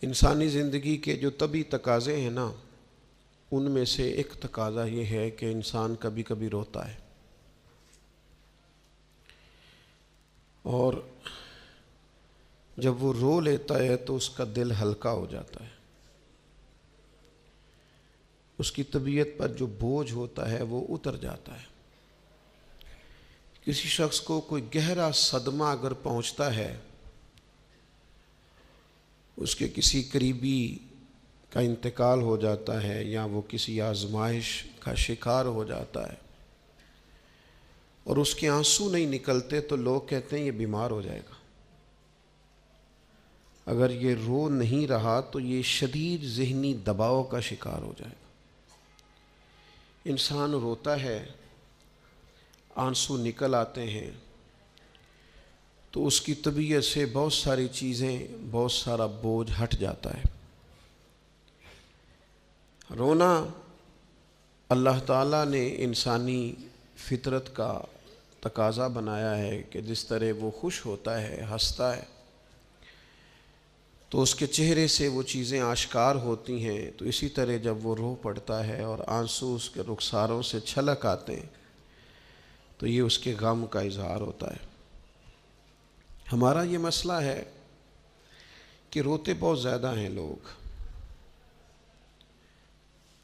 انسانی زندگی کے جو طبعی تقاضے ہیں نا، ان میں سے ایک تقاضا یہ ہے کہ انسان کبھی کبھی روتا ہے، اور جب وہ رو لیتا ہے تو اس کا دل ہلکا ہو جاتا ہے، اس کی طبیعت پر جو بوجھ ہوتا ہے وہ اتر جاتا ہے۔ کسی شخص کو کوئی گہرا صدمہ اگر پہنچتا ہے، اس کے کسی قریبی کا انتقال ہو جاتا ہے یا وہ کسی آزمائش کا شکار ہو جاتا ہے اور اس کے آنسو نہیں نکلتے، تو لوگ کہتے ہیں یہ بیمار ہو جائے گا۔ اگر یہ رو نہیں رہا تو یہ شدید ذہنی دباؤ کا شکار ہو جائے گا۔ انسان روتا ہے، آنسو نکل آتے ہیں، تو اس کی طبیعت سے بہت ساری چیزیں، بہت سارا بوجھ ہٹ جاتا ہے۔ رونا اللہ تعالیٰ نے انسانی فطرت کا تقاضا بنایا ہے کہ جس طرح وہ خوش ہوتا ہے، ہنستا ہے، تو اس کے چہرے سے وہ چیزیں آشکار ہوتی ہیں، تو اسی طرح جب وہ رو پڑتا ہے اور آنسو اس کے رخساروں سے چھلک آتے ہیں تو یہ اس کے غم کا اظہار ہوتا ہے۔ ہمارا یہ مسئلہ ہے کہ روتے بہت زیادہ ہیں لوگ،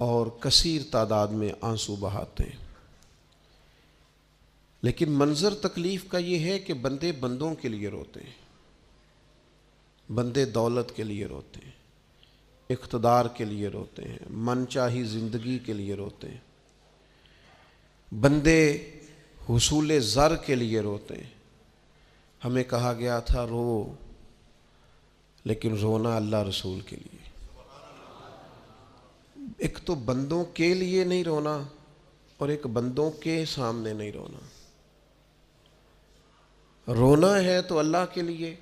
اور کثیر تعداد میں آنسو بہاتے ہیں، لیکن منظر تکلیف کا یہ ہے کہ بندے بندوں کے لیے روتے ہیں، بندے دولت کے لیے روتے ہیں، اقتدار کے لیے روتے ہیں، من چاہی زندگی کے لیے روتے ہیں، بندے حصول زر کے لیے روتے ہیں۔ ہمیں کہا گیا تھا رو، لیکن رونا اللہ رسول کے لیے۔ ایک تو بندوں کے لیے نہیں رونا، اور ایک بندوں کے سامنے نہیں رونا۔ رونا ہے تو اللہ کے لیے،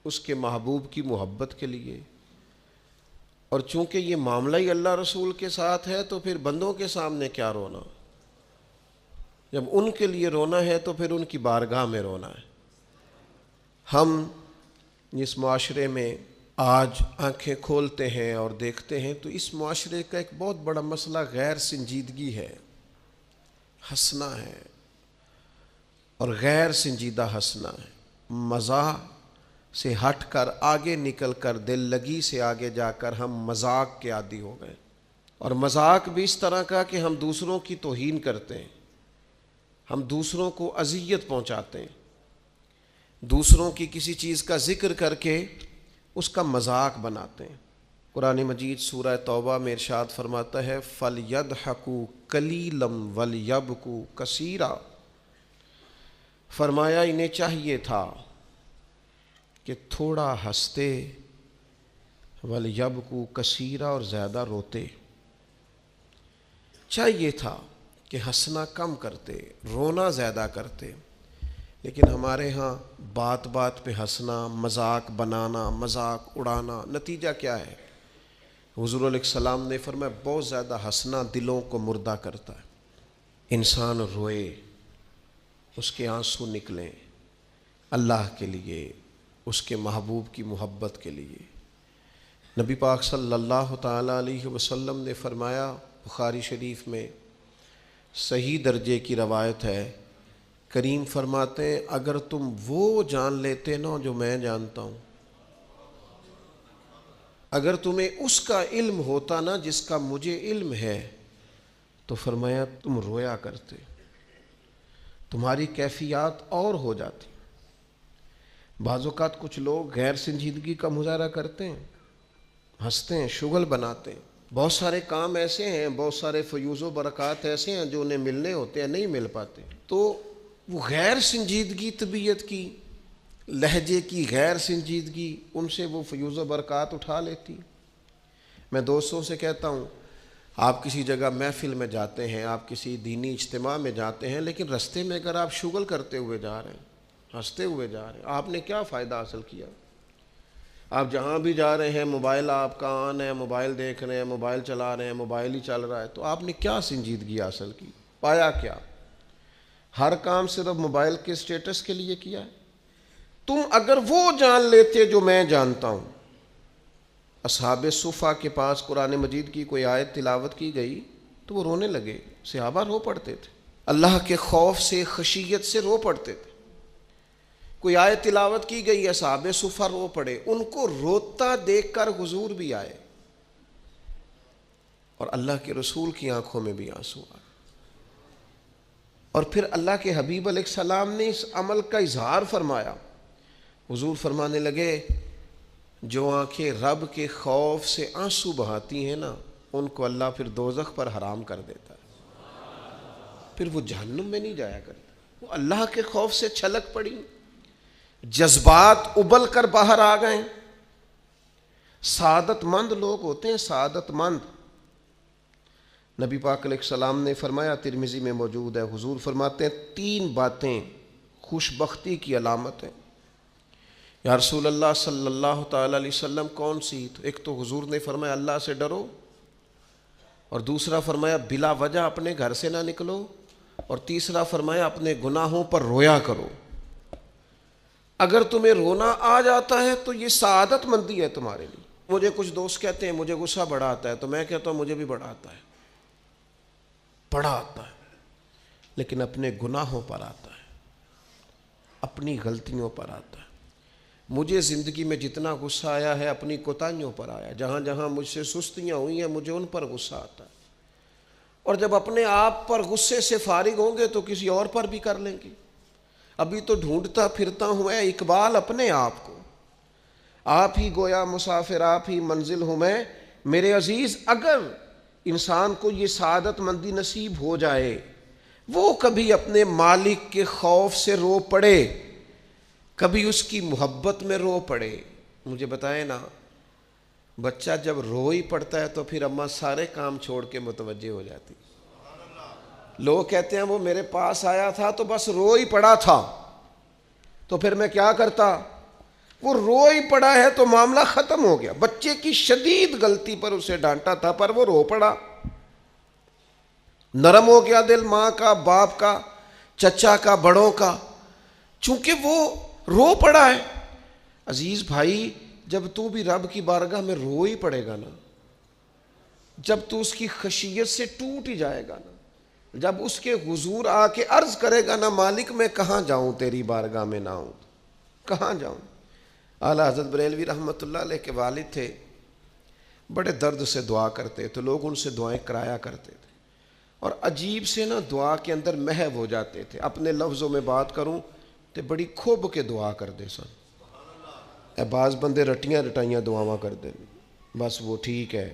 اس کے محبوب کی محبت کے لیے، اور چونکہ یہ معاملہ ہی اللہ رسول کے ساتھ ہے تو پھر بندوں کے سامنے کیا رونا؟ جب ان کے لیے رونا ہے تو پھر ان کی بارگاہ میں رونا ہے۔ ہم جس معاشرے میں آج آنکھیں کھولتے ہیں اور دیکھتے ہیں تو اس معاشرے کا ایک بہت بڑا مسئلہ غیر سنجیدگی ہے، ہنسنا ہے، اور غیر سنجیدہ ہنسنا ہے، مزاح سے ہٹ کر آگے نکل کر دل لگی سے آگے جا کر ہم مذاق کے عادی ہو گئے، اور مذاق بھی اس طرح کا کہ ہم دوسروں کی توہین کرتے ہیں، ہم دوسروں کو اذیت پہنچاتے ہیں، دوسروں کی کسی چیز کا ذکر کر کے اس کا مذاق بناتے ہیں۔ قرآن مجید سورہ توبہ میں ارشاد فرماتا ہے فَلْيَضْحَكُوا قَلِيلًا وَلْيَبْكُوا كَثِيرًا، فرمایا انہیں چاہیے تھا کہ تھوڑا ہنستے، وَلْيَبْكُوا كَثِيرًا، اور زیادہ روتے۔ چاہیے تھا کہ ہنسنا کم کرتے، رونا زیادہ کرتے، لیکن ہمارے ہاں بات بات پہ ہنسنا، مذاق بنانا، مذاق اڑانا، نتیجہ کیا ہے؟ حضور علیہ السلام نے فرمایا بہت زیادہ ہنسنا دلوں کو مردہ کرتا ہے۔ انسان روئے، اس کے آنسو نکلیں اللہ کے لیے، اس کے محبوب کی محبت کے لیے۔ نبی پاک صلی اللہ تعالیٰ علیہ وسلم نے فرمایا، بخاری شریف میں صحیح درجے کی روایت ہے، کریم فرماتے ہیں اگر تم وہ جان لیتے نا جو میں جانتا ہوں، اگر تمہیں اس کا علم ہوتا نا جس کا مجھے علم ہے، تو فرمایا تم رویا کرتے، تمہاری کیفیات اور ہو جاتی۔ بعض اوقات کچھ لوگ غیر سنجیدگی کا مظاہرہ کرتے ہیں، ہنستے ہیں، شغل بناتے ہیں، بہت سارے کام ایسے ہیں، بہت سارے فیوز و برکات ایسے ہیں جو انہیں ملنے ہوتے ہیں، نہیں مل پاتے، تو وہ غیر سنجیدگی طبیعت کی، لہجے کی غیر سنجیدگی، ان سے وہ فیوز و برکات اٹھا لیتی۔ میں دوستوں سے کہتا ہوں، آپ کسی جگہ محفل میں جاتے ہیں، آپ کسی دینی اجتماع میں جاتے ہیں، لیکن رستے میں اگر آپ شغل کرتے ہوئے جا رہے ہیں، ہنستے ہوئے جا رہے ہیں، آپ نے کیا فائدہ حاصل کیا؟ آپ جہاں بھی جا رہے ہیں موبائل آپ کا آن ہے، موبائل دیکھ رہے ہیں، موبائل چلا رہے ہیں، موبائل ہی چل رہا ہے، تو آپ نے کیا سنجیدگی حاصل کی؟ پایا کیا؟ ہر کام صرف موبائل کے سٹیٹس کے لیے کیا ہے؟ تم اگر وہ جان لیتے جو میں جانتا ہوں، اصحاب صفا کے پاس قرآن مجید کی کوئی آیت تلاوت کی گئی تو وہ رونے لگے، صحابہ رو پڑتے تھے، اللہ کے خوف سے، خشیت سے رو پڑتے تھے۔ کوئی آیت تلاوت کی گئی، اصحاب صفا رو پڑے، ان کو روتا دیکھ کر حضور بھی آئے اور اللہ کے رسول کی آنکھوں میں بھی آنسو آئے۔ اور پھر اللہ کے حبیب علیہ السلام نے اس عمل کا اظہار فرمایا۔ حضور فرمانے لگے جو آنکھیں رب کے خوف سے آنسو بہاتی ہیں نا، ان کو اللہ پھر دوزخ پر حرام کر دیتا ہے، پھر وہ جہنم میں نہیں جایا کرتا۔ وہ اللہ کے خوف سے چھلک پڑی، جذبات ابل کر باہر آ گئے۔ سعادت مند لوگ ہوتے ہیں، سعادت مند۔ نبی پاک علیہ السلام نے فرمایا، ترمذی میں موجود ہے، حضور فرماتے ہیں 3 باتیں خوش بختی کی علامت ہیں۔ یا رسول اللہ صلی اللہ تعالی علیہ وسلم کون سی؟ تو ایک تو حضور نے فرمایا اللہ سے ڈرو، اور دوسرا فرمایا بلا وجہ اپنے گھر سے نہ نکلو، اور تیسرا فرمایا اپنے گناہوں پر رویا کرو۔ اگر تمہیں رونا آ جاتا ہے تو یہ سعادت مندی ہے تمہارے لیے۔ مجھے کچھ دوست کہتے ہیں مجھے غصہ بڑا آتا ہے، تو میں کہتا ہوں مجھے بھی بڑا آتا ہے، بڑا آتا ہے، لیکن اپنے گناہوں پر آتا ہے، اپنی غلطیوں پر آتا ہے۔ مجھے زندگی میں جتنا غصہ آیا ہے اپنی کوتاہیوں پر آیا، جہاں جہاں مجھ سے سستیاں ہوئی ہیں مجھے ان پر غصہ آتا ہے۔ اور جب اپنے آپ پر غصے سے فارغ ہوں گے تو کسی اور پر بھی کر لیں گے۔ ابھی تو ڈھونڈتا پھرتا ہوں اے اقبال اپنے آپ کو، آپ ہی گویا مسافر آپ ہی منزل ہوں میں۔ میرے عزیز، اگر انسان کو یہ سعادت مندی نصیب ہو جائے، وہ کبھی اپنے مالک کے خوف سے رو پڑے، کبھی اس کی محبت میں رو پڑے۔ مجھے بتائیں نا، بچہ جب رو ہی پڑتا ہے تو پھر اماں سارے کام چھوڑ کے متوجہ ہو جاتی۔ لوگ کہتے ہیں وہ میرے پاس آیا تھا تو بس رو ہی پڑا تھا، تو پھر میں کیا کرتا؟ وہ رو ہی پڑا ہے تو معاملہ ختم ہو گیا۔ بچے کی شدید غلطی پر اسے ڈانٹا تھا پر وہ رو پڑا، نرم ہو گیا دل ماں کا، باپ کا، چچا کا، بڑوں کا، چونکہ وہ رو پڑا ہے۔ عزیز بھائی، جب تو بھی رب کی بارگاہ میں رو ہی پڑے گا نا، جب تو اس کی خشیت سے ٹوٹ ہی جائے گا نا، جب اس کے حضور آ کے عرض کرے گا نا مالک میں کہاں جاؤں تیری بارگاہ میں نہ ہوں، کہاں جاؤں۔ اعلیٰ حضرت بریلوی رحمۃ اللہ علیہ کے والد تھے، بڑے درد سے دعا کرتے تو لوگ ان سے دعائیں کرایا کرتے تھے، اور عجیب سے نا دعا کے اندر محو ہو جاتے تھے۔ اپنے لفظوں میں بات کروں تو بڑی کھوب کے دعا کرتے سن۔ بعض بندے رٹیاں رٹائیاں دعاواں کرتے ہیں، بس وہ ٹھیک ہے،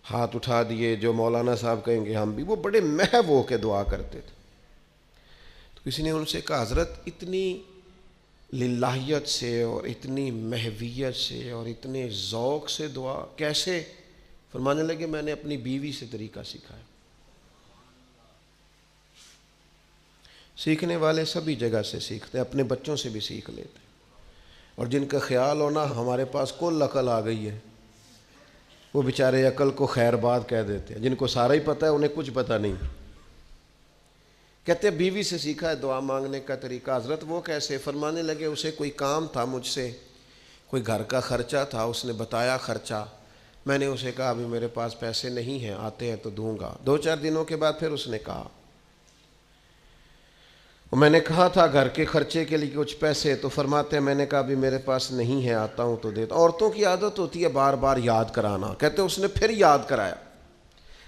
ہاتھ اٹھا دیے جو مولانا صاحب کہیں گے ہم بھی، وہ بڑے محو ہو کے دعا کرتے تھے۔ تو کسی نے ان سے کہا حضرت اتنی للہیت سے اور اتنی محویت سے اور اتنے ذوق سے دعا کیسے؟ فرمانے لگے میں نے اپنی بیوی سے طریقہ سیکھا ہے۔ سیکھنے والے سبھی جگہ سے سیکھتے، اپنے بچوں سے بھی سیکھ لیتے، اور جن کا خیال ہونا ہمارے پاس کل عقل آ گئی ہے، وہ بیچارے عقل کو خیر بات کہہ دیتے ہیں، جن کو سارا ہی پتہ ہے انہیں کچھ پتہ نہیں۔ کہتے بیوی سے سیکھا ہے دعا مانگنے کا طریقہ۔ حضرت وہ کیسے؟ فرمانے لگے اسے کوئی کام تھا مجھ سے، کوئی گھر کا خرچہ تھا، اس نے بتایا خرچہ، میں نے اسے کہا ابھی میرے پاس پیسے نہیں ہیں، آتے ہیں تو دوں گا۔ 2-4 دنوں کے بعد پھر اس نے کہا، میں نے کہا تھا گھر کے خرچے کے لیے کچھ پیسے، تو فرماتے ہیں میں نے کہا ابھی میرے پاس نہیں ہے، آتا ہوں تو دیتا۔ عورتوں کی عادت ہوتی ہے بار بار یاد کرانا، کہتے اس نے پھر یاد کرایا،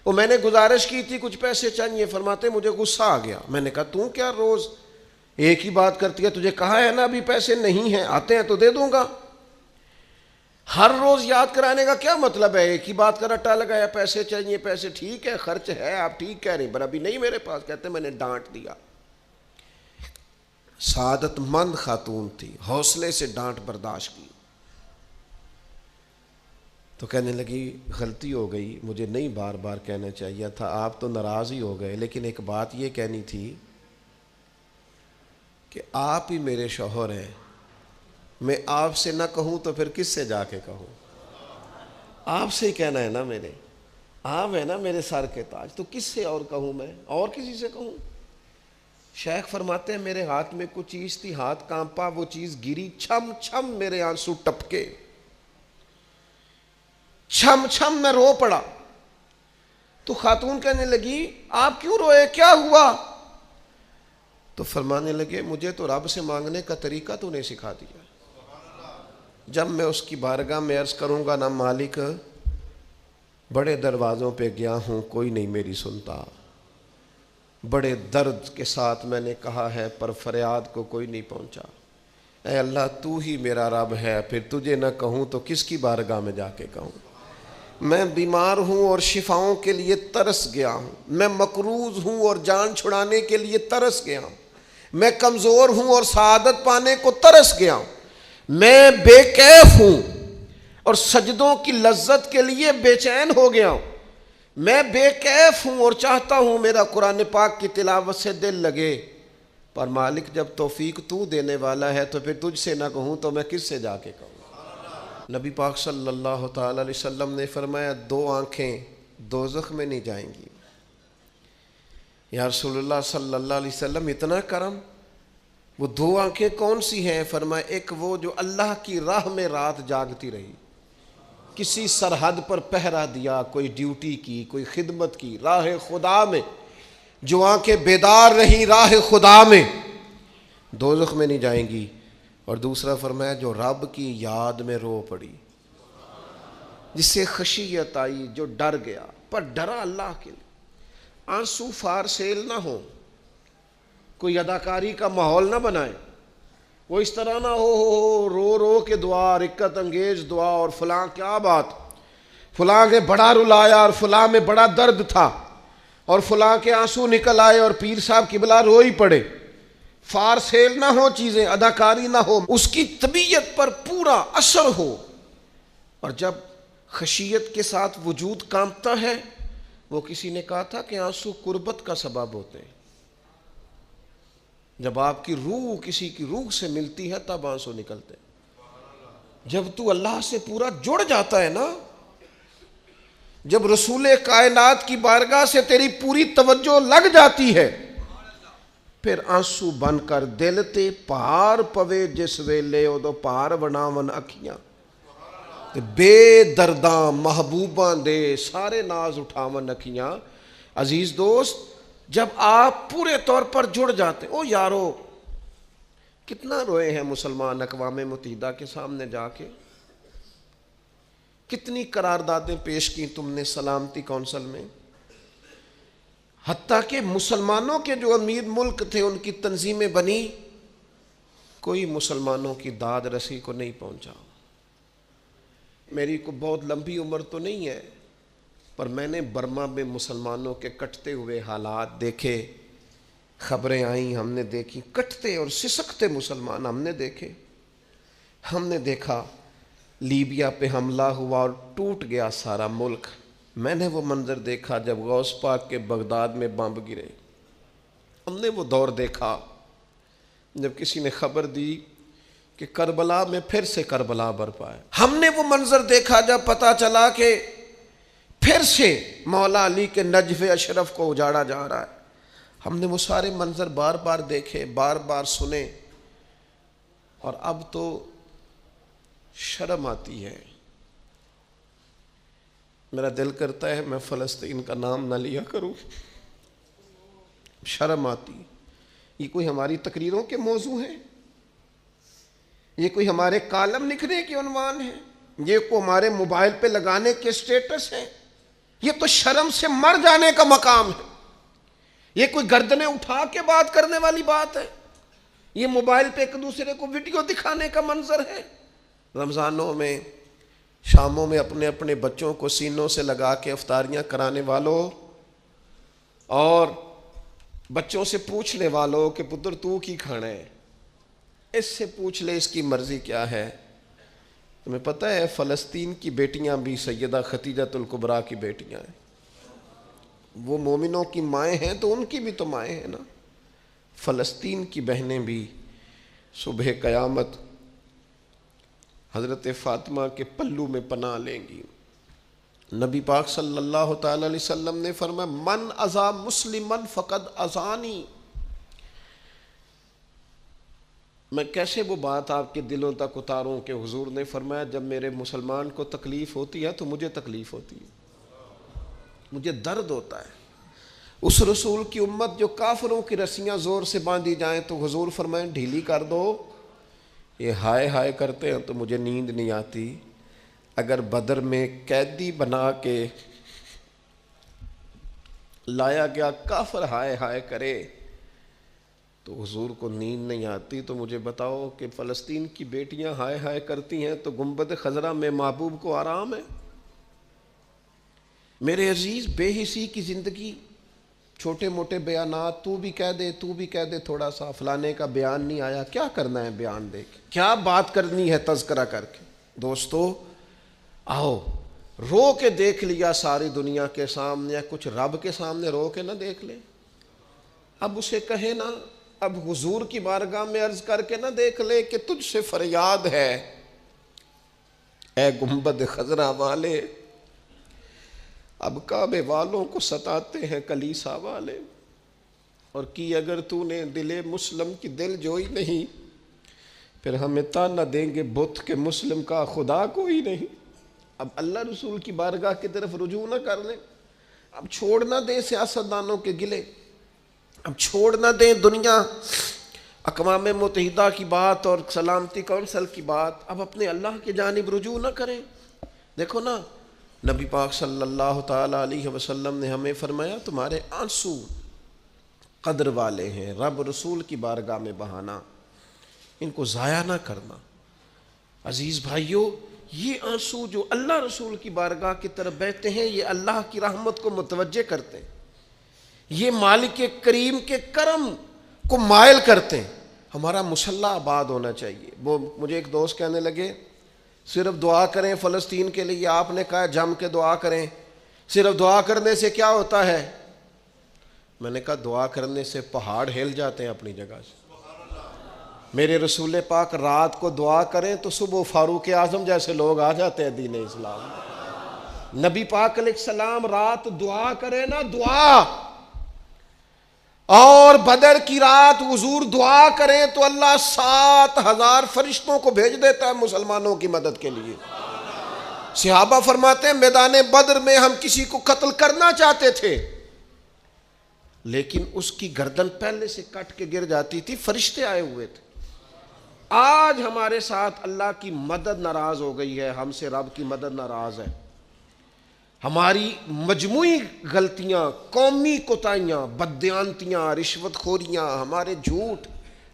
وہ میں نے گزارش کی تھی کچھ پیسے چاہیے، فرماتے مجھے غصہ آ گیا۔ میں نے کہا تو کیا روز ایک ہی بات کرتی ہے، تجھے کہا ہے نا ابھی پیسے نہیں ہیں، آتے ہیں تو دے دوں گا۔ ہر روز یاد کرانے کا کیا مطلب ہے؟ ایک ہی بات کا رٹا لگایا، پیسے چاہیے، پیسے ٹھیک ہے، خرچ ہے، آپ ٹھیک کہہ رہی پر ابھی نہیں میرے پاس۔ کہتے میں نے ڈانٹ دیا۔ سعادت مند خاتون تھی، حوصلے سے ڈانٹ برداشت کی، تو کہنے لگی غلطی ہو گئی، مجھے نہیں بار بار کہنا چاہیے تھا، آپ تو ناراض ہی ہو گئے، لیکن ایک بات یہ کہنی تھی کہ آپ ہی میرے شوہر ہیں، میں آپ سے نہ کہوں تو پھر کس سے جا کے کہوں؟ آپ سے ہی کہنا ہے نا، میرے آپ ہے نا میرے سر کے تاج، تو کس سے اور کہوں؟ میں اور کسی سے کہوں؟ شیخ فرماتے ہیں میرے ہاتھ میں کچھ چیز تھی، ہاتھ کانپا، وہ چیز گری، چھم چھم میرے آنسو ٹپکے۔ چھم چھم میں رو پڑا۔ تو خاتون کہنے لگی آپ کیوں روئے، کیا ہوا؟ تو فرمانے لگے مجھے تو رب سے مانگنے کا طریقہ تو نے سکھا دیا، جب میں اس کی بارگاہ میں عرض کروں گا نا مالک بڑے دروازوں پہ گیا ہوں کوئی نہیں میری سنتا، بڑے درد کے ساتھ میں نے کہا ہے پر فریاد کو کوئی نہیں پہنچا، اے اللہ تو ہی میرا رب ہے، پھر تجھے نہ کہوں تو کس کی بارگاہ میں جا کے کہوں؟ میں بیمار ہوں اور شفاؤں کے لیے ترس گیا ہوں، میں مقروض ہوں اور جان چھڑانے کے لیے ترس گیا ہوں، میں کمزور ہوں اور سعادت پانے کو ترس گیا ہوں، میں بے کیف ہوں اور سجدوں کی لذت کے لیے بے چین ہو گیا ہوں، میں بے کیف ہوں اور چاہتا ہوں میرا قرآن پاک کی تلاوت سے دل لگے، پر مالک جب توفیق تو دینے والا ہے تو پھر تجھ سے نہ کہوں تو میں کس سے جا کے کہوں؟ نبی پاک صلی اللہ تعالی علیہ وسلم نے فرمایا 2 آنکھیں دوزخ میں نہیں جائیں گی۔ یا رسول اللہ صلی اللہ علیہ وسلم اتنا کرم، وہ 2 آنکھیں کون سی ہیں؟ فرمایا ایک وہ جو اللہ کی راہ میں رات جاگتی رہی، کسی سرحد پر پہرا دیا، کوئی ڈیوٹی کی، کوئی خدمت کی راہ خدا میں، جو آنکھیں بیدار رہیں راہ خدا میں، دوزخ میں نہیں جائیں گی۔ اور دوسرا فرمایا جو رب کی یاد میں رو پڑی، جس سے خشیت آئی، جو ڈر گیا پر ڈرا اللہ کے لیے، آنسو فار سیل نہ ہو، کوئی اداکاری کا ماحول نہ بنائے، وہ اس طرح نہ ہو رو رو کے دعا، رکت انگیز دعا، اور فلاں کیا بات، فلاں کے بڑا رلایا اور فلاں میں بڑا درد تھا اور فلاں کے آنسو نکل آئے اور پیر صاحب قبلہ رو ہی پڑے، فار سیل نہ ہو چیزیں، اداکاری نہ ہو، اس کی طبیعت پر پورا اثر ہو۔ اور جب خشیت کے ساتھ وجود کانپتا ہے، وہ کسی نے کہا تھا کہ آنسو قربت کا سبب ہوتے ہیں، جب آپ کی روح کسی کی روح سے ملتی ہے تب آنسو نکلتے ہیں۔ جب تو اللہ سے پورا جڑ جاتا ہے نا، جب رسول کائنات کی بارگاہ سے تیری پوری توجہ لگ جاتی ہے، پھر آنسو بن کر دل تے پار پوے جس ویلے ادو پار بناون اکھیاں، بے درداں محبوباں دے سارے ناز اٹھاون اکھیاں۔ عزیز دوست، جب آپ پورے طور پر جڑ جاتے، او یارو کتنا روئے ہیں مسلمان اقوام متحدہ کے سامنے جا کے، کتنی قراردادیں پیش کی تم نے سلامتی کونسل میں، حتیٰ کہ مسلمانوں کے جو امیر ملک تھے ان کی تنظیمیں بنی، کوئی مسلمانوں کی داد رسی کو نہیں پہنچا۔ میری کو بہت لمبی عمر تو نہیں ہے، پر میں نے برما میں مسلمانوں کے کٹتے ہوئے حالات دیکھے، خبریں آئیں، ہم نے دیکھی، کٹتے اور سسکتے مسلمان ہم نے دیکھے۔ ہم نے دیکھا لیبیا پہ حملہ ہوا اور ٹوٹ گیا سارا ملک، میں نے وہ منظر دیکھا جب غوث پاک کے بغداد میں بمب گرے، ہم نے وہ دور دیکھا جب کسی نے خبر دی کہ کربلا میں پھر سے کربلا برپا ہے، ہم نے وہ منظر دیکھا جب پتہ چلا کہ پھر سے مولا علی کے نجف اشرف کو اجاڑا جا رہا ہے، ہم نے وہ سارے منظر بار بار دیکھے، بار بار سنے، اور اب تو شرم آتی ہے، میرا دل کرتا ہے میں فلسطین کا نام نہ لیا کروں، شرم آتی۔ یہ کوئی ہماری تقریروں کے موضوع ہیں؟ یہ کوئی ہمارے کالم لکھنے کے عنوان ہیں؟ یہ کوئی ہمارے موبائل پہ لگانے کے سٹیٹس ہیں؟ یہ تو شرم سے مر جانے کا مقام ہے، یہ کوئی گردنیں اٹھا کے بات کرنے والی بات ہے؟ یہ موبائل پہ ایک دوسرے کو ویڈیو دکھانے کا منظر ہے؟ رمضانوں میں شاموں میں اپنے اپنے بچوں کو سینوں سے لگا کے افطاریاں کرانے والوں اور بچوں سے پوچھنے والوں کہ پتر تو کی کھانا ہے، اس سے پوچھ لے اس کی مرضی کیا ہے۔ تمہیں پتہ ہے فلسطین کی بیٹیاں بھی سیدہ خدیجۃ الکبریٰ کی بیٹیاں ہیں، وہ مومنوں کی مائیں ہیں تو ان کی بھی تو مائیں ہیں نا۔ فلسطین کی بہنیں بھی صبح قیامت حضرت فاطمہ کے پلو میں پناہ لیں گی۔ نبی پاک صلی اللہ تعالی علیہ وسلم نے فرمایا من اذا مسلمن فقد اذانی، میں کیسے وہ بات آپ کے دلوں تک اتاروں کہ حضور نے فرمایا جب میرے مسلمان کو تکلیف ہوتی ہے تو مجھے تکلیف ہوتی ہے، مجھے درد ہوتا ہے۔ اس رسول کی امت جو کافروں کی رسیاں زور سے باندھی جائیں تو حضور فرمائیں ڈھیلی کر دو، یہ ہائے ہائے کرتے ہیں تو مجھے نیند نہیں آتی۔ اگر بدر میں قیدی بنا کے لایا گیا کافر ہائے ہائے کرے تو حضور کو نیند نہیں آتی، تو مجھے بتاؤ کہ فلسطین کی بیٹیاں ہائے ہائے کرتی ہیں تو گنبد خضرا میں محبوب کو آرام ہے؟ میرے عزیز، بے حسی کی زندگی، چھوٹے موٹے بیانات، تو بھی کہہ دے تھوڑا سا فلانے کا بیان نہیں آیا، کیا کرنا ہے بیان دے کے، کیا بات کرنی ہے تذکرہ کر کے؟ دوستو آؤ رو کے دیکھ لیا ساری دنیا کے سامنے، کچھ رب کے سامنے رو کے نہ دیکھ لے؟ اب اسے کہے نا، اب حضور کی بارگاہ میں عرض کر کے نہ دیکھ لے کہ تجھ سے فریاد ہے اے گنبد خضرا والے، اب کعبے والوں کو ستاتے ہیں کلیسا والے، اور کی اگر تو نے دل مسلم کی دل جوئی نہیں، پھر ہمیں تانا دیں گے بت کہ مسلم کا خدا کوئی نہیں۔ اب اللہ رسول کی بارگاہ کی طرف رجوع نہ کر لیں، اب چھوڑ نہ دیں سیاستدانوں کے گلے، اب چھوڑ نہ دیں دنیا اقوام متحدہ کی بات اور سلامتی کونسل کی بات، اب اپنے اللہ کی جانب رجوع نہ کریں۔ دیکھو نا، نبی پاک صلی اللہ تعالی علیہ وسلم نے ہمیں فرمایا تمہارے آنسو قدر والے ہیں، رب رسول کی بارگاہ میں بہانا، ان کو ضائع نہ کرنا۔ عزیز بھائیو، یہ آنسو جو اللہ رسول کی بارگاہ کی طرف بہتے ہیں یہ اللہ کی رحمت کو متوجہ کرتے ہیں، یہ مالک کریم کے کرم کو مائل کرتے ہیں۔ ہمارا مسلح آباد ہونا چاہیے۔ وہ مجھے ایک دوست کہنے لگے صرف دعا کریں فلسطین کے لیے، آپ نے کہا جم کے دعا کریں، صرف دعا کرنے سے کیا ہوتا ہے؟ میں نے کہا دعا کرنے سے پہاڑ ہل جاتے ہیں اپنی جگہ سے۔ میرے رسول پاک رات کو دعا کریں تو صبح فاروق اعظم جیسے لوگ آ جاتے ہیں دین اسلام۔ نبی پاک علیہ السلام رات دعا کریں نا، دعا، اور بدر کی رات حضور دعا کریں تو اللہ 7,000 فرشتوں کو بھیج دیتا ہے مسلمانوں کی مدد کے لیے۔ صحابہ فرماتے ہیں میدان بدر میں ہم کسی کو قتل کرنا چاہتے تھے لیکن اس کی گردن پہلے سے کٹ کے گر جاتی تھی، فرشتے آئے ہوئے تھے۔ آج ہمارے ساتھ اللہ کی مدد ناراض ہو گئی ہے، ہم سے رب کی مدد ناراض ہے۔ ہماری مجموعی غلطیاں، قومی کوتاہیاں، بددیانتیاں، رشوت خوریاں، ہمارے جھوٹ،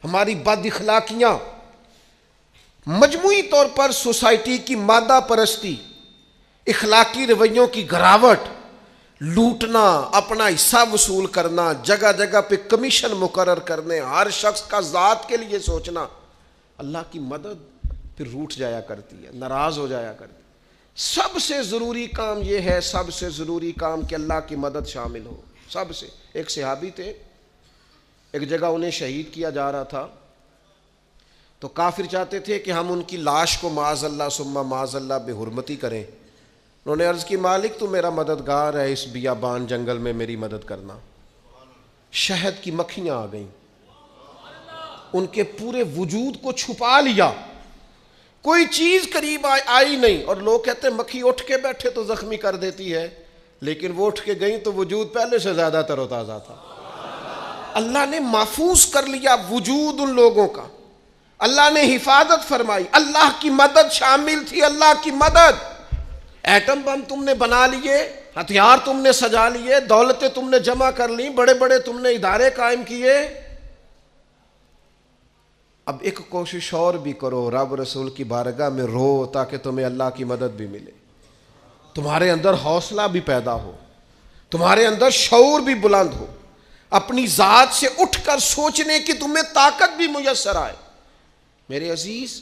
ہماری بد اخلاقیاں، مجموعی طور پر سوسائٹی کی مادہ پرستی، اخلاقی رویوں کی گراوٹ، لوٹنا، اپنا حصہ وصول کرنا، جگہ جگہ پہ کمیشن مقرر کرنے، ہر شخص کا ذات کے لیے سوچنا، اللہ کی مدد پھر روٹ جایا کرتی ہے، ناراض ہو جایا کرتی ہے۔ سب سے ضروری کام یہ ہے، سب سے ضروری کام کہ اللہ کی مدد شامل ہو۔ سب سے، ایک صحابی تھے، ایک جگہ انہیں شہید کیا جا رہا تھا تو کافر چاہتے تھے کہ ہم ان کی لاش کو معاذ اللہ ثم معاذ اللہ بے حرمتی کریں۔ انہوں نے عرض کی مالک تو میرا مددگار ہے، اس بیابان جنگل میں میری مدد کرنا۔ شہد کی مکھیاں آ گئیں، ان کے پورے وجود کو چھپا لیا، کوئی چیز قریب آئی نہیں، اور لوگ کہتے ہیں مکھی اٹھ کے بیٹھے تو زخمی کر دیتی ہے، لیکن وہ اٹھ کے گئیں تو وجود پہلے سے زیادہ تر و تازہ تھا۔ اللہ نے محفوظ کر لیا وجود ان لوگوں کا، اللہ نے حفاظت فرمائی، اللہ کی مدد شامل تھی، اللہ کی مدد۔ ایٹم بم تم نے بنا لیے، ہتھیار تم نے سجا لیے، دولتیں تم نے جمع کر لی، بڑے بڑے تم نے ادارے قائم کیے، اب ایک کوشش اور بھی کرو، رب رسول کی بارگاہ میں رو تاکہ تمہیں اللہ کی مدد بھی ملے، تمہارے اندر حوصلہ بھی پیدا ہو، تمہارے اندر شعور بھی بلند ہو، اپنی ذات سے اٹھ کر سوچنے کی تمہیں طاقت بھی میسر آئے۔ میرے عزیز،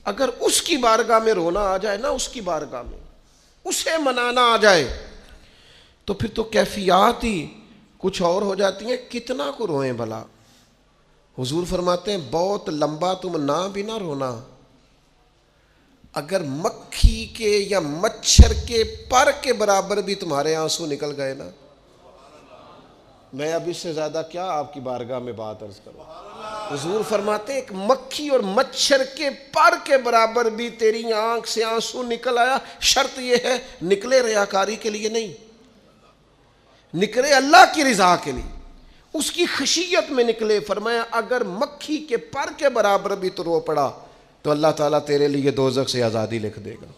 اگر اس کی بارگاہ میں رونا آ جائے نا، اس کی بارگاہ میں اسے منانا آ جائے تو پھر تو کیفیات ہی کچھ اور ہو جاتی ہیں۔ کتنا کو روئیں بھلا؟ حضور فرماتے ہیں بہت لمبا تم نہ بھی نہ رونا، اگر مکھی کے یا مچھر کے پر کے برابر بھی تمہارے آنسو نکل گئے نا، میں اب اس سے زیادہ کیا آپ کی بارگاہ میں بات عرض کروں۔ حضور فرماتے ہیں ایک مکھی اور مچھر کے پر کے برابر بھی تیری آنکھ سے آنسو نکل آیا، شرط یہ ہے نکلے ریاکاری کے لیے نہیں، نکلے اللہ کی رضا کے لیے، اس کی خشیت میں نکلے۔ فرمایا اگر مکھی کے پر کے برابر بھی تو رو پڑا تو اللہ تعالیٰ تیرے لیے دوزخ سے آزادی لکھ دے گا۔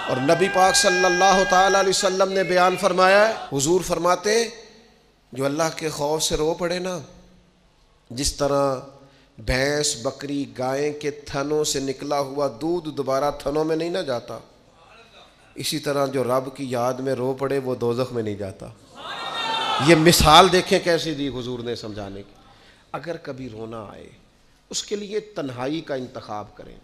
اور نبی پاک صلی اللہ تعالیٰ علیہ وسلم نے بیان فرمایا ہے، حضور فرماتے ہیں جو اللہ کے خوف سے رو پڑے نا، جس طرح بھینس بکری گائے کے تھنوں سے نکلا ہوا دودھ دوبارہ تھنوں میں نہیں نہ جاتا، اسی طرح جو رب کی یاد میں رو پڑے وہ دوزخ میں نہیں جاتا۔ یہ مثال دیکھیں کیسی دی حضور نے سمجھانے کی۔ اگر کبھی رونا آئے اس کے لیے تنہائی کا انتخاب کریں،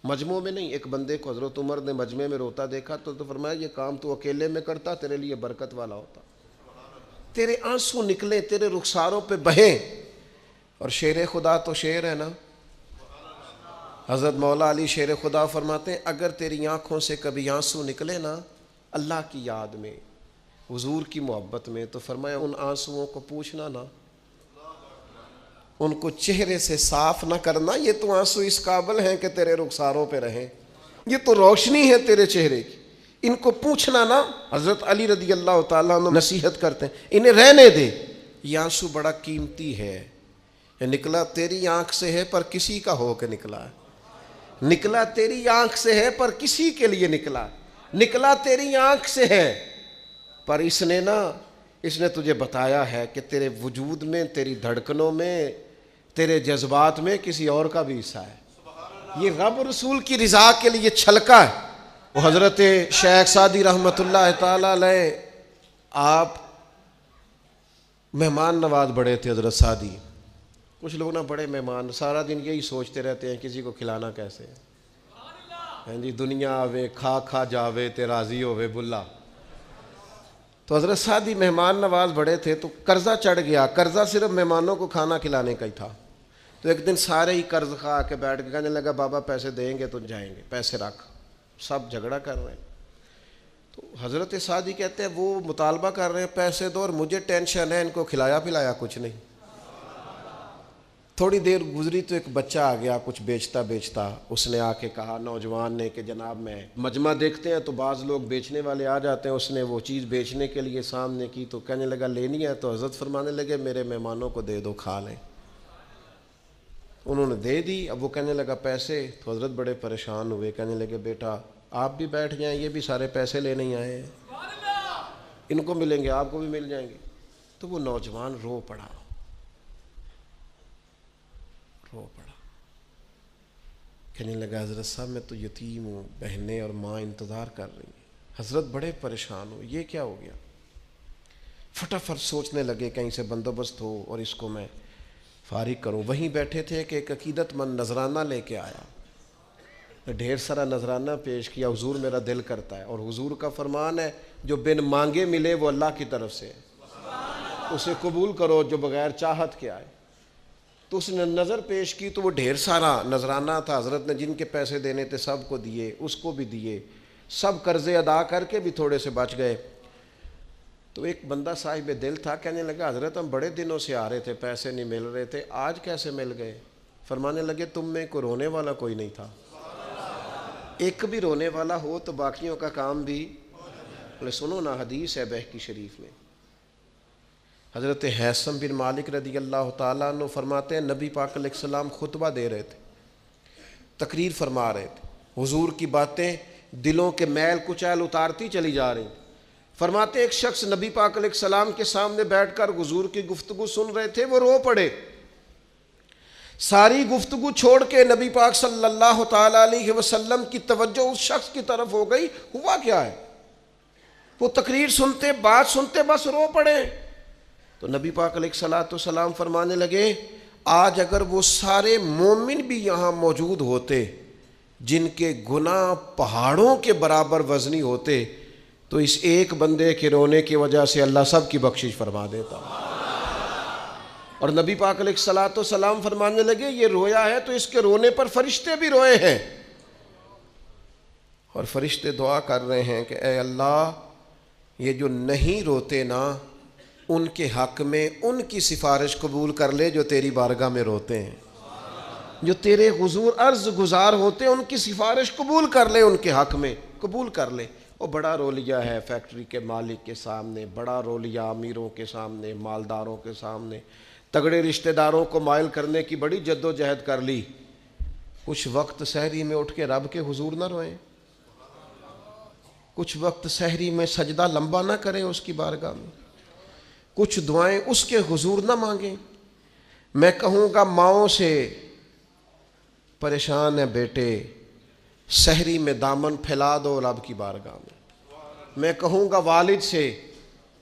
مجمع میں نہیں۔ ایک بندے کو حضرت عمر نے مجمع میں روتا دیکھا تو فرمایا یہ کام تو اکیلے میں کرتا، تیرے لیے برکت والا ہوتا، تیرے آنسو نکلیں، تیرے رخساروں پہ بہیں۔ اور شیر خدا تو شیر ہے نا، حضرت مولا علی شیر خدا فرماتے ہیں اگر تیری آنکھوں سے کبھی آنسو نکلے نا اللہ کی یاد میں، حضور کی محبت میں، تو فرمایا ان آنسوؤں کو پوچھنا نا، ان کو چہرے سے صاف نہ کرنا، یہ تو آنسو اس قابل ہیں کہ تیرے رخساروں پہ رہیں، یہ تو روشنی ہے تیرے چہرے کی، ان کو پوچھنا نا۔ حضرت علی رضی اللہ تعالیٰ عنہ نصیحت کرتے ہیں انہیں رہنے دے، یہ آنسو بڑا قیمتی ہے، یہ نکلا تیری آنکھ سے ہے پر کسی کا ہو کے نکلا ہے، نکلا تیری آنکھ سے ہے پر کسی کے لیے نکلا، نکلا تیری آنکھ سے ہے پر اس نے تجھے بتایا ہے کہ تیرے وجود میں، تیری دھڑکنوں میں، تیرے جذبات میں کسی اور کا بھی حصہ ہے، یہ رب رسول کی رضا کے لیے چھلکا ہے۔ وہ حضرت شیخ سعدی رحمۃ اللہ تعالی علیہ آپ مہمان نواز بڑے تھے حضرت سعدی۔ کچھ لوگ نا بڑے مہمان سارا دن یہی سوچتے رہتے ہیں کسی کو کھلانا کیسے ہے، جی دنیا آوے کھا کھا جاوے تے راضی ہووے بلا۔ تو حضرت سعدی مہمان نواز بڑے تھے تو قرضہ چڑھ گیا، قرضہ صرف مہمانوں کو کھانا کھلانے کا ہی تھا۔ تو ایک دن سارے ہی قرض کھا کے بیٹھ کے کہنے لگا بابا پیسے دیں گے تو جائیں گے، پیسے رکھ، سب جھگڑا کر رہے ہیں۔ تو حضرت سعدی کہتے ہیں وہ مطالبہ کر رہے ہیں پیسے دو اور مجھے ٹینشن ہے ان کو کھلایا پلایا کچھ نہیں۔ تھوڑی دیر گزری تو ایک بچہ آ گیا کچھ بیچتا بیچتا، اس نے آ کے کہا نوجوان نے کہ جناب میں مجمع دیکھتے ہیں تو بعض لوگ بیچنے والے آ جاتے ہیں، اس نے وہ چیز بیچنے کے لیے سامنے کی تو کہنے لگا لینی ہے، تو حضرت فرمانے لگے میرے مہمانوں کو دے دو کھا لیں۔ انہوں نے دے دی، اب وہ کہنے لگا پیسے، تو حضرت بڑے پریشان ہوئے، کہنے لگے بیٹا آپ بھی بیٹھ جائیں، یہ بھی سارے پیسے لینے ہی آئے ہیں، ان کو ملیں گے آپ کو بھی مل جائیں گے۔ تو وہ نوجوان رو پڑا، کہنے لگا حضرت صاحب میں تو یتیم ہوں، بہنیں اور ماں انتظار کر رہی ہیں۔ حضرت بڑے پریشان ہو، یہ کیا ہو گیا؟ فٹافٹ سوچنے لگے کہیں سے بندوبست ہو اور اس کو میں فارغ کروں۔ وہیں بیٹھے تھے کہ ایک عقیدت مند نذرانہ لے کے آیا، ڈھیر سارا نذرانہ پیش کیا، حضور میرا دل کرتا ہے، اور حضور کا فرمان ہے جو بن مانگے ملے وہ اللہ کی طرف سے، اسے قبول کرو جو بغیر چاہت کے آئے۔ تو اس نے نظر پیش کی تو وہ ڈھیر سارا نذرانہ تھا، حضرت نے جن کے پیسے دینے تھے سب کو دیے، اس کو بھی دیے، سب قرضے ادا کر کے بھی تھوڑے سے بچ گئے۔ تو ایک بندہ صاحب دل تھا، کہنے لگا حضرت ہم بڑے دنوں سے آ رہے تھے، پیسے نہیں مل رہے تھے، آج کیسے مل گئے؟ فرمانے لگے تم میں کوئی رونے والا کوئی نہیں تھا، ایک بھی رونے والا ہو تو باقیوں کا کام بھی۔ بولے سنو نا، حدیث ہے بہقی شریف میں، حضرت حیثم بن مالک رضی اللہ تعالیٰ عنہ فرماتے ہیں نبی پاک علیہ السلام خطبہ دے رہے تھے، تقریر فرما رہے تھے، حضور کی باتیں دلوں کے میل کچیل اتارتی چلی جا رہی۔ فرماتے ایک شخص نبی پاک علیہ السلام کے سامنے بیٹھ کر حضور کی گفتگو سن رہے تھے، وہ رو پڑے، ساری گفتگو چھوڑ کے نبی پاک صلی اللہ تعالیٰ علیہ وسلم کی توجہ اس شخص کی طرف ہو گئی۔ ہوا کیا ہے؟ وہ تقریر سنتے، بات سنتے بس رو پڑے۔ تو نبی پاک علیہ السلام فرمانے لگے آج اگر وہ سارے مومن بھی یہاں موجود ہوتے جن کے گناہ پہاڑوں کے برابر وزنی ہوتے تو اس ایک بندے کے رونے کی وجہ سے اللہ سب کی بخشش فرما دیتا۔ اور نبی پاک علیہ السلام فرمانے لگے یہ رویا ہے تو اس کے رونے پر فرشتے بھی روئے ہیں، اور فرشتے دعا کر رہے ہیں کہ اے اللہ یہ جو نہیں روتے نا ان کے حق میں ان کی سفارش قبول کر لے جو تیری بارگاہ میں روتے ہیں، جو تیرے حضور عرض گزار ہوتے ہیں، ان کی سفارش قبول کر لے، ان کے حق میں قبول کر لے۔ وہ بڑا رولیا ہے فیکٹری کے مالک کے سامنے، بڑا رولیا امیروں کے سامنے، مالداروں کے سامنے، تگڑے رشتہ داروں کو مائل کرنے کی بڑی جد و جہد کر لی، کچھ وقت سحری میں اٹھ کے رب کے حضور نہ روئیں، کچھ وقت سحری میں سجدہ لمبا نہ کریں اس کی بارگاہ میں، کچھ دعائیں اس کے حضور نہ مانگیں۔ میں کہوں گا ماؤں سے پریشان ہے بیٹے، سحری میں دامن پھیلا دو رب کی بارگاہ میں۔ میں کہوں گا والد سے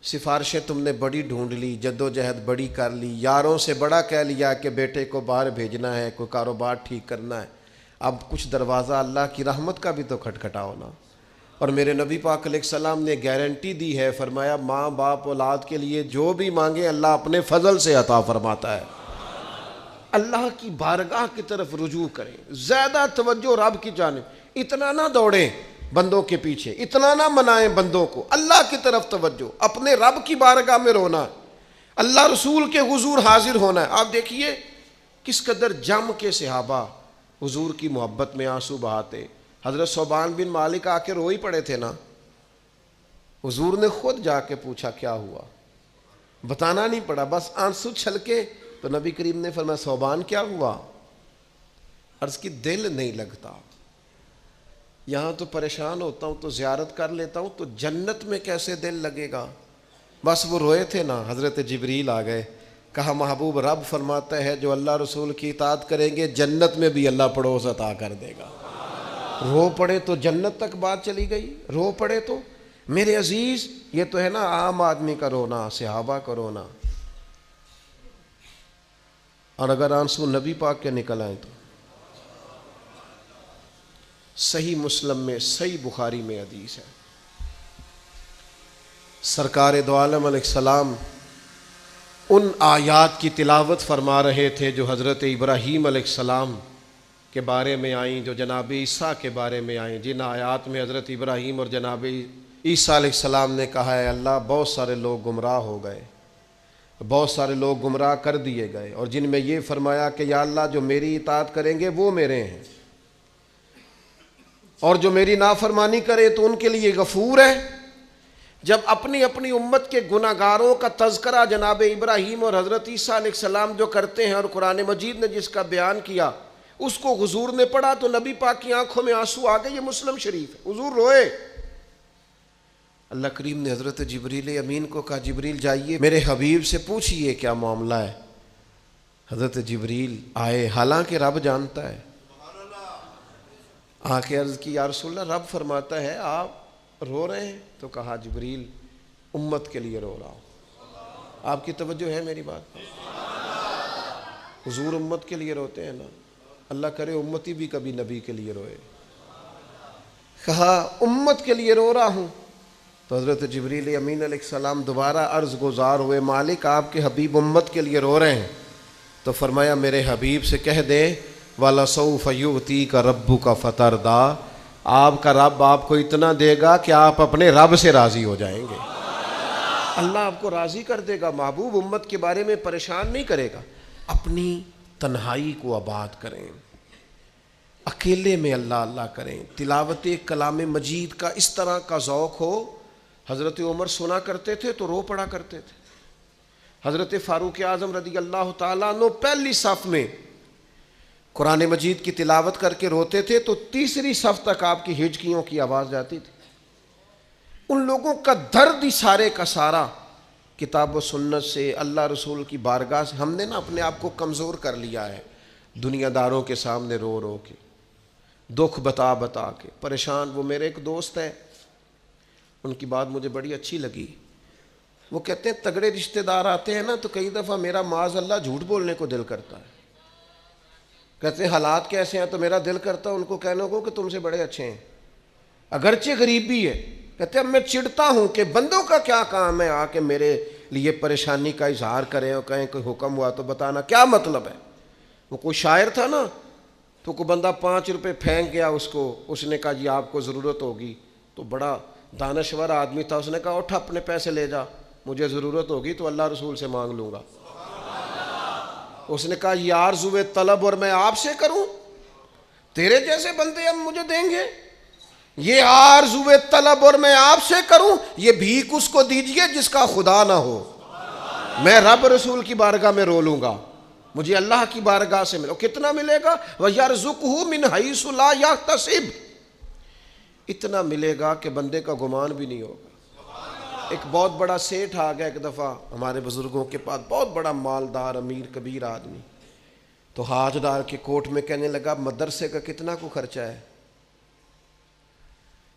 سفارشیں تم نے بڑی ڈھونڈ لی، جد و جہد بڑی کر لی، یاروں سے بڑا کہہ لیا کہ بیٹے کو باہر بھیجنا ہے، کوئی کاروبار ٹھیک کرنا ہے، اب کچھ دروازہ اللہ کی رحمت کا بھی تو کھٹکھٹاؤ نا۔ اور میرے نبی پاک علیہ السلام نے گارنٹی دی ہے، فرمایا ماں باپ اولاد کے لیے جو بھی مانگے اللہ اپنے فضل سے عطا فرماتا ہے۔ اللہ کی بارگاہ کی طرف رجوع کریں، زیادہ توجہ رب کی جانب، اتنا نہ دوڑیں بندوں کے پیچھے، اتنا نہ منائیں بندوں کو، اللہ کی طرف توجہ، اپنے رب کی بارگاہ میں رونا، اللہ رسول کے حضور حاضر ہونا ہے۔ آپ دیکھیے کس قدر جم کے صحابہ حضور کی محبت میں آنسو بہاتے۔ حضرت ثوبان بن مالک آ کے رو ہی پڑے تھے نا، حضور نے خود جا کے پوچھا کیا ہوا، بتانا نہیں پڑا، بس آنسو چھلکے تو نبی کریم نے فرمایا ثوبان کیا ہوا؟ عرض کی دل نہیں لگتا، یہاں تو پریشان ہوتا ہوں تو زیارت کر لیتا ہوں، تو جنت میں کیسے دل لگے گا؟ بس وہ روئے تھے نا، حضرت جبریل آ گئے، کہا محبوب رب فرماتا ہے جو اللہ رسول کی اطاعت کریں گے جنت میں بھی اللہ پڑوس عطا کر دے گا۔ رو پڑے تو جنت تک بات چلی گئی، رو پڑے تو میرے عزیز یہ تو ہے نا عام آدمی کا رونا، صحابہ کا رونا، اور اگر آنسو نبی پاک کے نکل آئیں تو صحیح مسلم میں، صحیح بخاری میں حدیث ہے، سرکار دو عالم علیہ السلام ان آیات کی تلاوت فرما رہے تھے جو حضرت ابراہیم علیہ السلام کے بارے میں آئیں، جو جناب عیسیٰ کے بارے میں آئیں، جن آیات میں حضرت ابراہیم اور جناب عیسیٰ علیہ السلام نے کہا ہے اللہ بہت سارے لوگ گمراہ ہو گئے، بہت سارے لوگ گمراہ کر دیے گئے، اور جن میں یہ فرمایا کہ یا اللہ جو میری اطاعت کریں گے وہ میرے ہیں، اور جو میری نافرمانی کرے تو ان کے لیے غفور ہے۔ جب اپنی اپنی امت کے گناہگاروں کا تذکرہ جناب ابراہیم اور حضرت عیسیٰ علیہ السلام جو کرتے ہیں، اور قرآن مجید نے جس کا بیان کیا اس کو حضور نے پڑھا تو نبی پاک کی آنکھوں میں آنسو آ گئے۔ یہ مسلم شریف ہے، حضور روئے۔ اللہ کریم نے حضرت جبریل امین کو کہا جبریل جائیے میرے حبیب سے پوچھئے کیا معاملہ ہے۔ حضرت جبریل آئے، حالانکہ رب جانتا ہے، آ کے عرض کی یا رسول اللہ رب فرماتا ہے آپ رو رہے ہیں، تو کہا جبریل امت کے لیے رو رہا ہوں۔ آپ کی توجہ ہے میری بات پر؟ حضور امت کے لیے روتے ہیں نا، اللہ کرے امتی بھی کبھی نبی کے لیے روئے۔ کہا امت کے لیے رو رہا ہوں، تو حضرت جبریل امین علیہ السلام دوبارہ عرض گزار ہوئے مالک آپ کے حبیب امت کے لیے رو رہے ہیں، تو فرمایا میرے حبیب سے کہہ دے وَلَسَوْفَ يُؤْتِيكَ رَبُّكَ فَتَرْضَىٰ، آپ کا رب آپ کو اتنا دے گا کہ آپ اپنے رب سے راضی ہو جائیں گے۔ اللہ آپ کو راضی کر دے گا، محبوب امت کے بارے میں پریشان نہیں کرے گا۔ اپنی تنہائی کو آباد کریں، اکیلے میں اللہ اللہ کریں، تلاوت کلام مجید کا اس طرح کا ذوق ہو۔ حضرت عمر سنا کرتے تھے تو رو پڑا کرتے تھے، حضرت فاروق اعظم رضی اللہ تعالیٰ عنہ پہلی صف میں قرآن مجید کی تلاوت کر کے روتے تھے تو تیسری صف تک آپ کی ہچکیوں کی آواز جاتی تھی۔ ان لوگوں کا درد ہی سارے کا سارا کتاب و سنت سے، اللہ رسول کی بارگاہ سے، ہم نے نا اپنے آپ کو کمزور کر لیا ہے، دنیا داروں کے سامنے رو رو کے، دکھ بتا بتا کے پریشان۔ وہ میرے ایک دوست ہے، ان کی بات مجھے بڑی اچھی لگی، وہ کہتے ہیں تگڑے رشتہ دار آتے ہیں نا تو کئی دفعہ میرا معاذ اللہ جھوٹ بولنے کو دل کرتا ہے، کہتے ہیں حالات کیسے ہیں تو میرا دل کرتا ہے ان کو کہنے کو کہ تم سے بڑے اچھے ہیں، اگرچہ غریب بھی ہے۔ کہتے ہیں اب میں چڑھتا ہوں کہ بندوں کا کیا کام ہے آ کے میرے لیے پریشانی کا اظہار کریں اور کہیں کوئی حکم ہوا تو بتانا کیا مطلب ہے۔ وہ کوئی شاعر تھا نا، تو کوئی بندہ 5 روپے پھینک گیا اس کو، اس نے کہا جی آپ کو ضرورت ہوگی، تو بڑا دانشور آدمی تھا، اس نے کہا اٹھ اپنے پیسے لے جا، مجھے ضرورت ہوگی تو اللہ رسول سے مانگ لوں گا۔ اس نے کہا یہ آرزو طلب اور میں آپ سے کروں؟ تیرے جیسے بندے اب مجھے دیں گے؟ یہ آرزو طلب اور میں آپ سے کروں؟ یہ بھیک اس کو دیجئے جس کا خدا نہ ہو۔ میں رب رسول کی بارگاہ میں رو لوں گا، مجھے اللہ کی بارگاہ سے ملو۔ کتنا ملے گا؟ وَيَرْزُقْهُ مِنْ حَيْثُ لَا يَحْتَسِبُ، اتنا ملے گا کہ بندے کا گمان بھی نہیں ہوگا۔ ایک بہت بڑا سیٹھ آ گیا ایک دفعہ ہمارے بزرگوں کے پاس، بہت بڑا مالدار امیر کبیر آدمی، تو ہاتھ ڈال کے کوٹ میں کہنے لگا مدرسے کا کتنا کو خرچہ ہے؟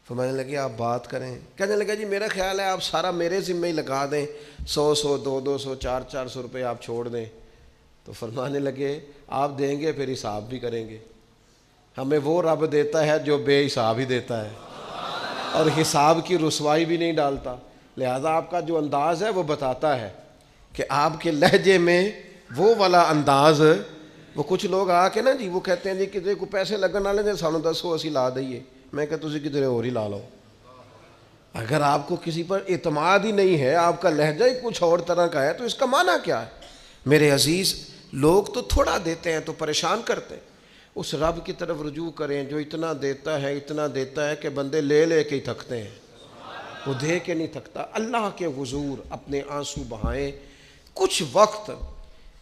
فرمانے لگے آپ بات کریں۔ کہنے لگا جی میرا خیال ہے آپ سارا میرے ذمہ ہی لگا دیں، 100 200 400 روپے آپ چھوڑ دیں۔ تو فرمانے لگے آپ دیں گے پھر حساب بھی کریں گے، ہمیں وہ رب دیتا ہے جو بے حساب ہی دیتا ہے اور حساب کی رسوائی بھی نہیں ڈالتا۔ لہذا آپ کا جو انداز ہے وہ بتاتا ہے کہ آپ کے لہجے میں وہ والا انداز، وہ کچھ لوگ آ کے نا جی وہ کہتے ہیں جی کسی کو پیسے لگن والے نے سانو دسو اسی لا دئیے، میں کہتا تسی کدھر اور ہی لا لو۔ اگر آپ کو کسی پر اعتماد ہی نہیں ہے، آپ کا لہجہ ہی کچھ اور طرح کا ہے، تو اس کا معنی کیا ہے؟ میرے عزیز، لوگ تو تھوڑا دیتے ہیں تو پریشان کرتے ہیں، اس رب کی طرف رجوع کریں جو اتنا دیتا ہے کہ بندے لے لے کے ہی تھکتے ہیں، وہ دے کے نہیں تھکتا۔ اللہ کے حضور اپنے آنسو بہائیں، کچھ وقت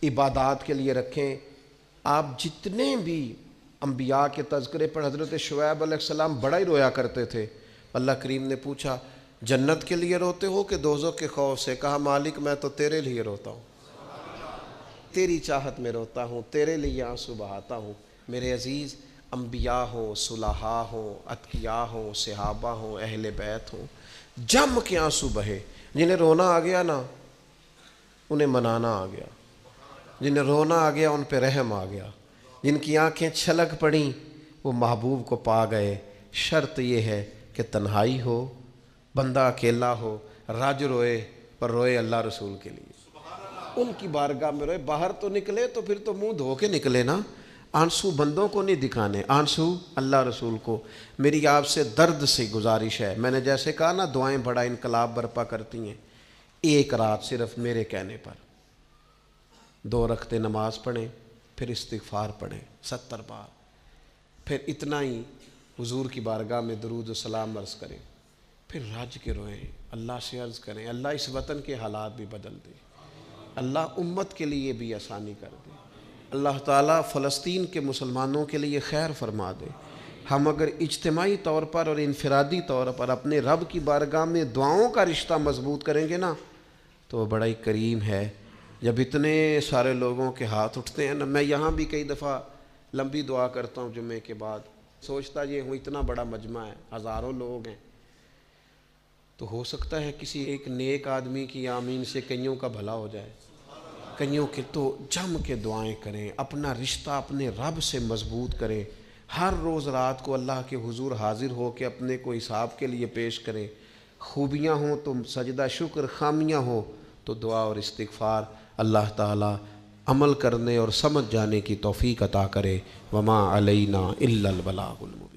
عبادات کے لیے رکھیں۔ آپ جتنے بھی انبیاء کے تذکرے پر، حضرت شعیب علیہ السلام بڑا ہی رویا کرتے تھے۔ اللہ کریم نے پوچھا جنت کے لیے روتے ہو کہ دوزخ کے خوف سے؟ کہا مالک میں تو تیرے لیے روتا ہوں، تیری چاہت میں روتا ہوں، تیرے لیے آنسو بہاتا ہوں۔ میرے عزیز، انبیاء ہوں، صلحاء ہوں، اتقیاء ہوں، صحابہ ہوں، اہل بیت ہوں، جم کے آنسو بہے۔ جنہیں رونا آ گیا نا انہیں منانا آ گیا، جنہیں رونا آ گیا ان پہ رحم آ گیا، جن کی آنکھیں چھلک پڑیں وہ محبوب کو پا گئے۔ شرط یہ ہے کہ تنہائی ہو، بندہ اکیلا ہو، رج روئے پر روئے اللہ رسول کے لیے، ان کی بارگاہ میں روئے۔ باہر تو نکلے تو پھر تو منہ دھو کے نکلے نا، آنسو بندوں کو نہیں دکھانے، آنسو اللہ رسول کو۔ میری آپ سے درد سے گزارش ہے، میں نے جیسے کہا نا دعائیں بڑا انقلاب برپا کرتی ہیں، ایک رات صرف میرے کہنے پر 2 رکعتیں نماز پڑھیں، پھر استغفار پڑھیں 70 بار، پھر اتنا ہی حضور کی بارگاہ میں درود و سلام عرض کریں، پھر رج کے روئیں، اللہ سے عرض کریں اللہ اس وطن کے حالات بھی بدل دے، اللہ امت کے لیے بھی آسانی کر دے، اللہ تعالیٰ فلسطین کے مسلمانوں کے لیے خیر فرما دے۔ ہم اگر اجتماعی طور پر اور انفرادی طور پر اپنے رب کی بارگاہ میں دعاؤں کا رشتہ مضبوط کریں گے نا تو وہ بڑا ہی کریم ہے۔ جب اتنے سارے لوگوں کے ہاتھ اٹھتے ہیں نا، میں یہاں بھی کئی دفعہ لمبی دعا کرتا ہوں جمعے کے بعد، سوچتا یہ ہوں اتنا بڑا مجمع ہے، ہزاروں لوگ ہیں، تو ہو سکتا ہے کسی ایک نیک آدمی کی آمین سے کئیوں کا بھلا ہو جائے، کئیوں کے۔ تو جم کے دعائیں کریں، اپنا رشتہ اپنے رب سے مضبوط کریں، ہر روز رات کو اللہ کے حضور حاضر ہو کے اپنے کو حساب کے لیے پیش کریں۔ خوبیاں ہوں تو سجدہ شکر، خامیاں ہوں تو دعا اور استغفار۔ اللہ تعالیٰ عمل کرنے اور سمجھ جانے کی توفیق عطا کرے۔ وما علینا الا البلاغ المبین۔